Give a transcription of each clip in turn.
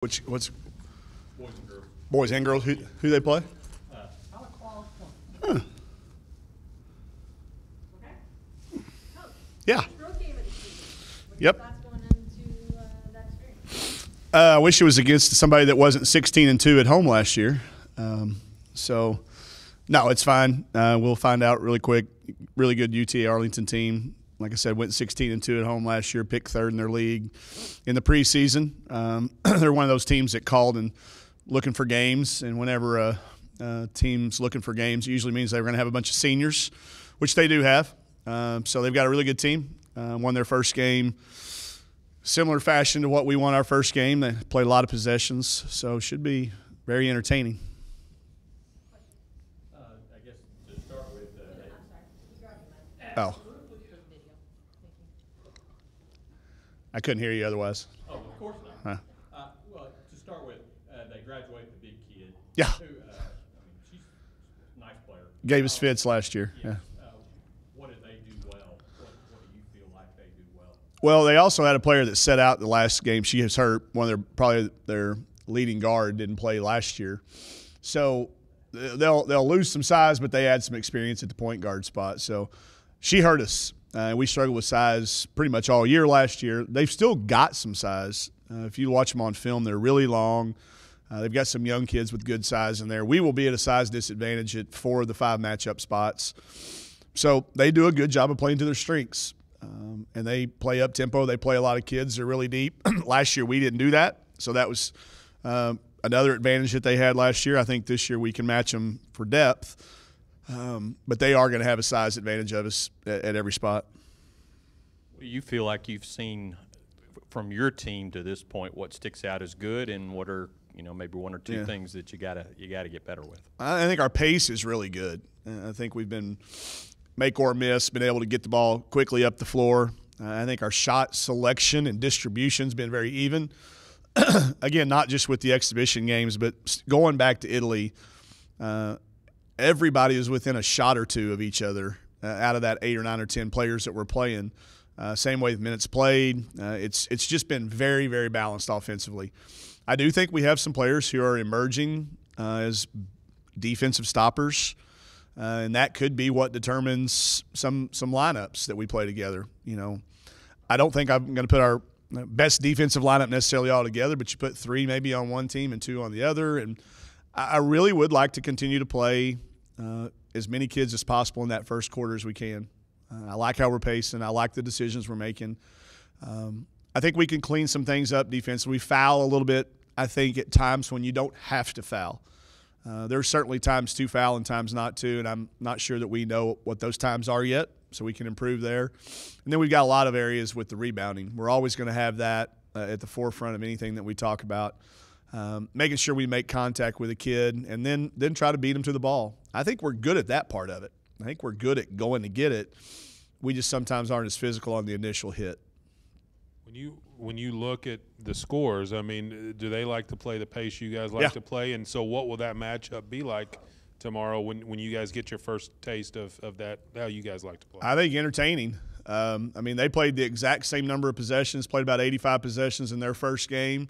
What's Boys and girls. boys and girls? Who they play? Okay. Coach, Yeah. road game of the season. What Yep. are your thoughts going into that experience? I wish it was against somebody that wasn't 16-2 at home last year. No, it's fine. We'll find out really quick. Really good UTA Arlington team. Like I said, went 16-2 at home last year, picked third in their league in the preseason. They're one of those teams that called and looking for games, and whenever a team's looking for games, it usually means they're going to have a bunch of seniors, which they do have. So they've got a really good team. Won their first game similar fashion to what we won our first game. They played a lot of possessions, so it should be very entertaining. I guess to start with, I'm sorry. You grabbed the mic. Oh, Video. Thank you. I couldn't hear you otherwise. oh, of course Huh. not. Well, to start with, they graduated the big kid. Yeah. Who, she's a nice player. Gave us fits last year. Yeah. What did they do well? What do you feel like they do well? Well, they also had a player that set out the last game. She was hurt. Probably their leading guard didn't play last year, so they'll lose some size, but they add some experience at the point guard spot. So she hurt us. We struggled with size pretty much all year last year. They've still got some size. If you watch them on film, they're really long. They've got some young kids with good size in there. We will be at a size disadvantage at 4 of the 5 matchup spots. So they do a good job of playing to their strengths. And they play up tempo. They play a lot of kids. They're really deep. Last year we didn't do that, so that was another advantage that they had last year. I think this year we can match them for depth, but they are going to have a size advantage of us at every spot. What do you feel like you've seen from your team to this point? What sticks out as good, and what are maybe one or two things that you gotta get better with? I think our pace is really good. I think we've been make or miss, been able to get the ball quickly up the floor. I think our shot selection and distribution has been very even. Again, not just with the exhibition games, but going back to Italy, everybody is within a shot or two of each other out of that 8 or 9 or 10 players that we're playing. Same way with minutes played. It's just been very, very balanced offensively. I do think we have some players who are emerging as defensive stoppers. And that could be what determines some lineups that we play together. I don't think I'm going to put our best defensive lineup necessarily all together, but you put 3 maybe on one team and 2 on the other. And I really would like to continue to play as many kids as possible in that first quarter as we can. I like how we're pacing. I like the decisions we're making. I think we can clean some things up defensively. We foul a little bit, I think, at times when you don't have to foul. There's certainly times to foul and times not to, and I'm not sure that we know what those times are yet, so we can improve there. And then we've got a lot of areas with the rebounding. We're always going to have that at the forefront of anything that we talk about, making sure we make contact with a kid and then try to beat them to the ball. I think we're good at that part of it. I think we're good at going to get it. We just sometimes aren't as physical on the initial hit. When you look at the scores, I mean, do they like to play the pace you guys like to play? And so what will that matchup be like tomorrow when you guys get your first taste of that, how you guys like to play? I think entertaining. They played the exact same number of possessions, played about 85 possessions in their first game.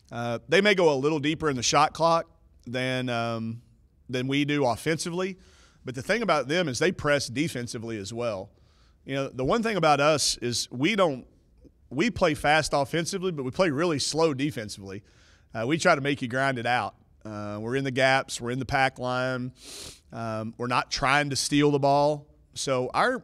They may go a little deeper in the shot clock than we do offensively. But the thing about them is they press defensively as well. The one thing about us is we play fast offensively, but we play really slow defensively. We try to make you grind it out. We're in the gaps. We're in the pack line. We're not trying to steal the ball. So our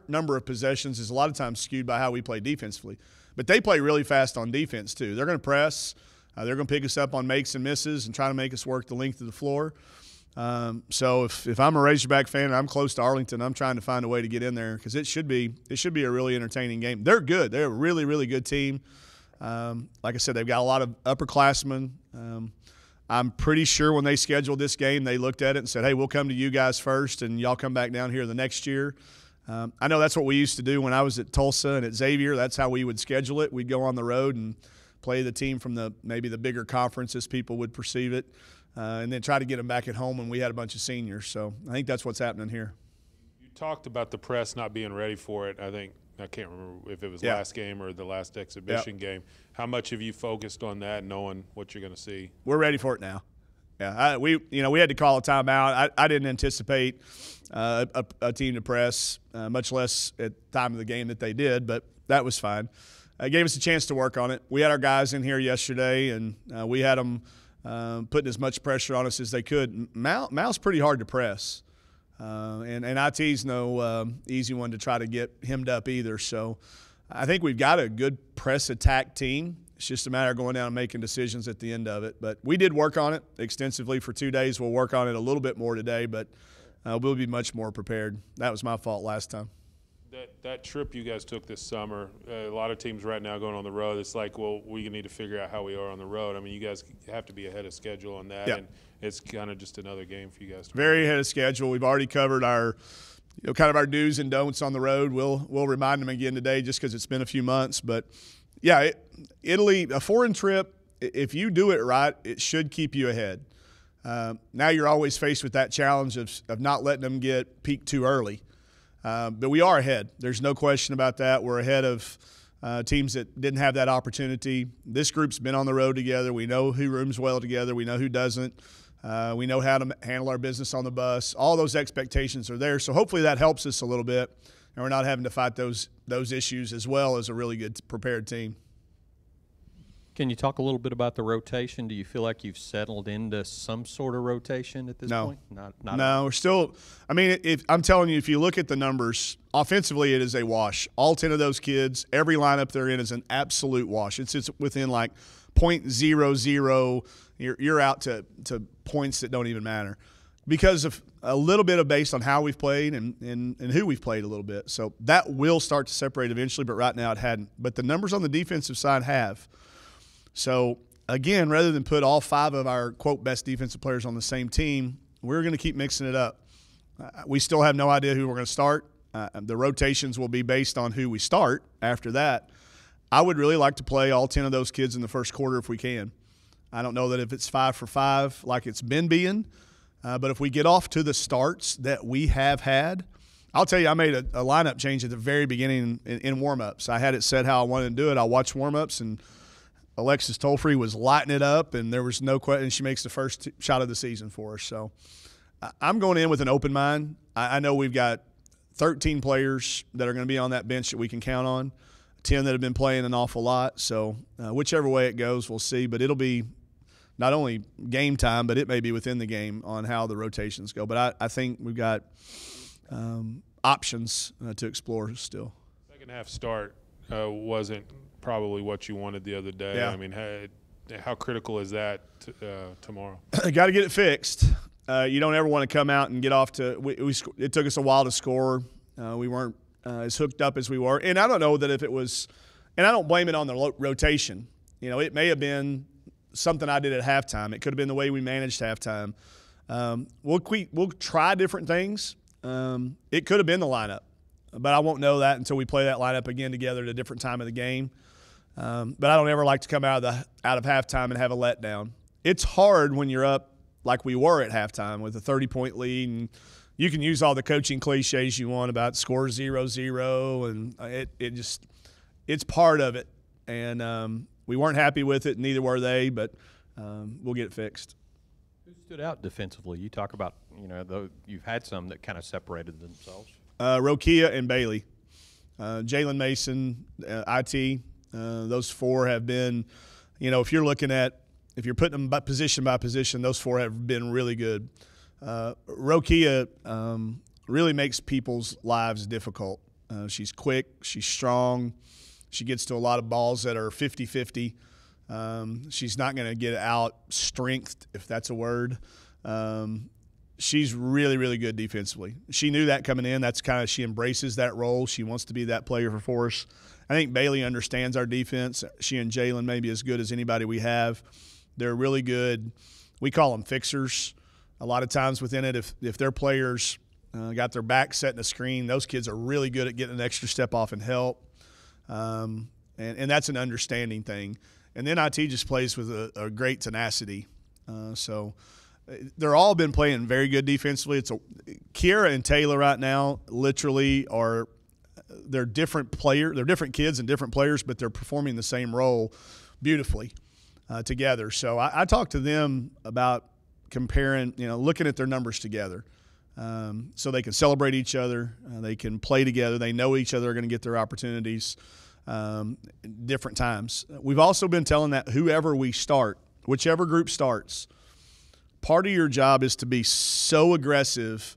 number of possessions is a lot of times skewed by how we play defensively. But they play really fast on defense too. They're going to press. They're going to pick us up on makes and misses and try to make us work the length of the floor. So if I'm a Razorback fan and I'm close to Arlington, I'm trying to find a way to get in there because it should be a really entertaining game. They're good. They're a really, really good team. Like I said, they've got a lot of upperclassmen. I'm pretty sure when they scheduled this game, they looked at it and said, hey, we'll come to you guys first and y'all come back down here the next year. I know that's what we used to do when I was at Tulsa and at Xavier. That's how we would schedule it. We'd go on the road and play the team from maybe the bigger conference as people would perceive it. And then try to get them back at home when we had a bunch of seniors. So I think that's what's happening here. You talked about the press not being ready for it, I think, I can't remember if it was Yeah. last game or the last exhibition game. How much have you focused on that, knowing what you're going to see? We're ready for it now. Yeah, we had to call a timeout. I didn't anticipate a team to press, much less at the time of the game that they did, but that was fine. It gave us a chance to work on it. We had our guys in here yesterday, and we had them putting as much pressure on us as they could. Mal's pretty hard to press, and IT's no easy one to try to get hemmed up either. So I think we've got a good press attack team. It's just a matter of going down and making decisions at the end of it. But we did work on it extensively for 2 days. We'll work on it a little bit more today, but we'll be much more prepared. That was my fault last time. That trip you guys took this summer, a lot of teams right now going on the road, it's like, well, we need to figure out how we are on the road. I mean, you guys have to be ahead of schedule on that, Yeah. and it's kind of just another game for you guys. Very ahead of schedule. We've already covered our kind of our do's and don'ts on the road. We'll remind them again today just because it's been a few months. But, yeah, Italy, a foreign trip, if you do it right, it should keep you ahead. Now you're always faced with that challenge of not letting them get peaked too early. But we are ahead. There's no question about that. We're ahead of teams that didn't have that opportunity. This group's been on the road together. We know who rooms well together. We know who doesn't. We know how to handle our business on the bus. All those expectations are there. So hopefully that helps us a little bit, and we're not having to fight those issues as well as a really good prepared team. Can you talk a little bit about the rotation? Do you feel like you've settled into some sort of rotation at this point? Not No, we're still – I mean, I'm telling you, if you look at the numbers, offensively it is a wash. All 10 of those kids, every lineup they're in is an absolute wash. It's within like .00. You're out to points that don't even matter because of a little bit of based on how we've played and who we've played a little bit. So that will start to separate eventually, but right now it hadn't. But the numbers on the defensive side have. So, again, rather than put all 5 of our, quote, best defensive players on the same team, we're going to keep mixing it up. We still have no idea who we're going to start. The rotations will be based on who we start after that. I would really like to play all 10 of those kids in the first quarter if we can. I don't know that if it's 5 for 5 like it's been being, but if we get off to the starts that we have had, I'll tell you, I made a lineup change at the very beginning in warm-ups. I had it set how I wanted to do it. I watched warm-ups, and Alexis Tolfree was lighting it up, and there was no question. She makes the first shot of the season for us. So I'm going in with an open mind. I know we've got 13 players that are going to be on that bench that we can count on, 10 that have been playing an awful lot. So whichever way it goes, we'll see. But it'll be not only game time, but it may be within the game on how the rotations go. But I think we've got options to explore still. Second half start wasn't probably what you wanted the other day. Yeah. I mean, how critical is that tomorrow? Got to get it fixed. You don't ever want to come out and get off to it took us a while to score. We weren't as hooked up as we were. And I don't know that if it was – and I don't blame it on the rotation. You know, it may have been something I did at halftime. It could have been the way we managed halftime. We'll try different things. It could have been the lineup, but I won't know that until we play that lineup again together at a different time of the game. But I don't ever like to come out of halftime and have a letdown. It's hard when you're up like we were at halftime with a 30-point lead, and you can use all the coaching cliches you want about score 0-0, and it's part of it. And we weren't happy with it, neither were they, but we'll get it fixed. Who stood out defensively? You talk about, though you've had some that kind of separated themselves. Rokia and Bailey. Jalen Mason, IT, those 4 have been, if you're putting them position by position, those 4 have been really good. Rokia really makes people's lives difficult. She's quick. She's strong. She gets to a lot of balls that are 50-50. She's not going to get out-strengthed, if that's a word. She's really, really good defensively. She knew that coming in. That's kind of – she embraces that role. She wants to be that player for us. I think Bailey understands our defense. She and Jalen may be as good as anybody we have. They're really good. We call them fixers. A lot of times within it, if their players got their back set in a screen, those kids are really good at getting an extra step off and help. And that's an understanding thing. And then IT just plays with a great tenacity. So they're all been playing very good defensively. Kiera and Taylor right now literally are they're different kids and different players, but they're performing the same role beautifully together. So I talked to them about comparing, looking at their numbers together. So they can celebrate each other, they can play together, they know each other are going to get their opportunities different times. We've also been telling that whoever we start, whichever group starts, part of your job is to be so aggressive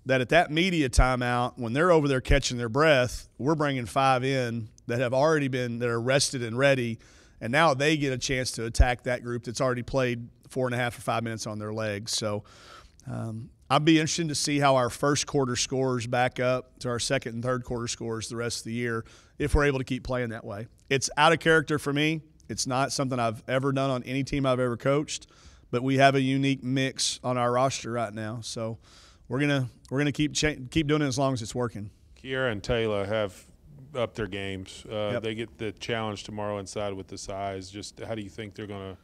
that at that media timeout, when they're over there catching their breath, we're bringing 5 in that are rested and ready, and now they get a chance to attack that group that's already played 4.5 or 5 minutes on their legs. So I'd be interested to see how our first quarter scores back up to our second and third quarter scores the rest of the year if we're able to keep playing that way. It's out of character for me. It's not something I've ever done on any team I've ever coached, but we have a unique mix on our roster right now. So we're gonna keep doing it as long as it's working. Kiera and Taylor have upped their games. Yep. They get the challenge tomorrow inside with the size. Just how do you think they're gonna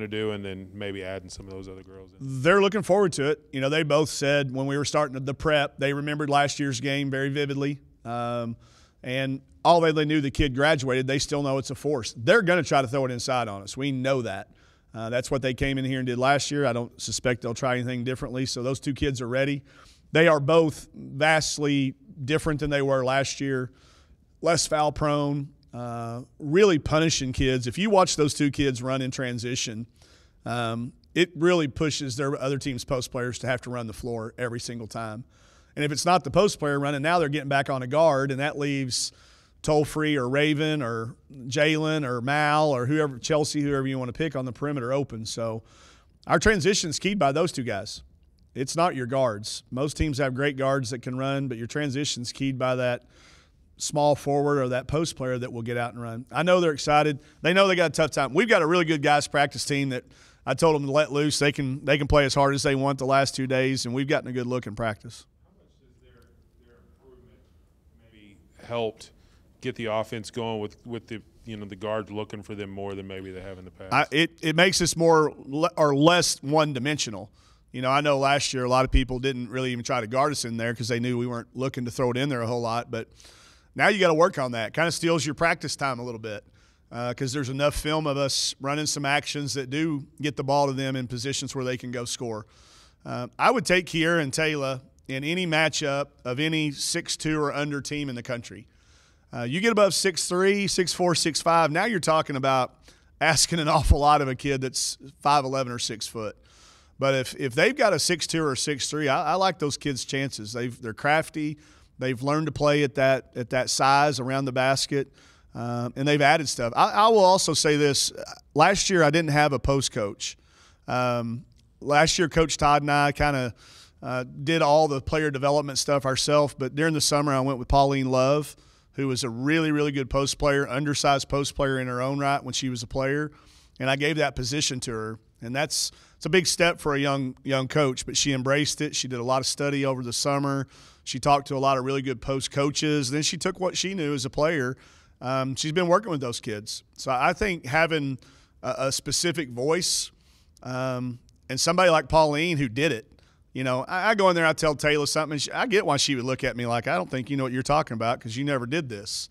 do, and then maybe adding some of those other girls in? They're looking forward to it. They both said when we were starting the prep, they remembered last year's game very vividly. And although they knew the kid graduated, they still know it's a force. They're going to try to throw it inside on us. We know that. That's what they came in here and did last year. I don't suspect they'll try anything differently. So those two kids are ready. They are both vastly different than they were last year, less foul prone. Really punishing kids. If you watch those two kids run in transition, it really pushes their other team's post players to have to run the floor every single time. And if it's not the post player running, now they're getting back on a guard, and that leaves Tollfree or Raven or Jalen or Mal or whoever, Chelsea, whoever you want to pick on the perimeter open. So our transition's keyed by those two guys. It's not your guards. Most teams have great guards that can run, but your transition's keyed by that small forward or that post player that will get out and run. I know they're excited. They know they got a tough time. We've got a really good guys practice team that I told them to let loose. They can play as hard as they want the last 2 days, and we've gotten a good look in practice. How much does their improvement maybe helped get the offense going with the the guards looking for them more than maybe they have in the past? It makes us more or less one-dimensional. I know last year a lot of people didn't really even try to guard us in there because they knew we weren't looking to throw it in there a whole lot, but now you got to work on that. Kind of steals your practice time a little bit because there's enough film of us running some actions that do get the ball to them in positions where they can go score. I would take Kiera and Taylor in any matchup of any 6'2" or under team in the country. You get above 6'3", 6'4", 6'5", now you're talking about asking an awful lot of a kid that's 5'11" or 6 foot. But if they've got a 6'2" or 6'3", I like those kids' chances. They're crafty. They've learned to play at that size around the basket, and they've added stuff. I will also say this. Last year I didn't have a post coach. Last year Coach Todd and I kind of did all the player development stuff ourselves, but during the summer I went with Pauline Love, who was a really, really good post player, undersized post player in her own right when she was a player, and I gave that position to her. And it's a big step for a young coach, but she embraced it. She did a lot of study over the summer. She talked to a lot of really good post coaches. Then she took what she knew as a player. She's been working with those kids. So I think having a specific voice and somebody like Pauline who did it, I go in there, I tell Taylor something, and I get why she would look at me like, I don't think you know what you're talking about because you never did this.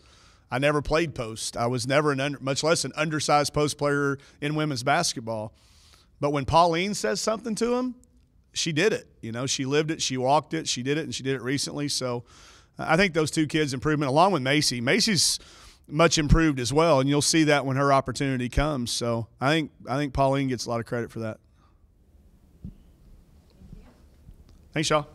I never played post. I was never much less an undersized post player in women's basketball. But when Pauline says something to him, she did it. She lived it, she walked it, she did it, and she did it recently. So I think those two kids' improvement, along with Macy. Macy's much improved as well, and you'll see that when her opportunity comes. So I think Pauline gets a lot of credit for that. Thanks, y'all.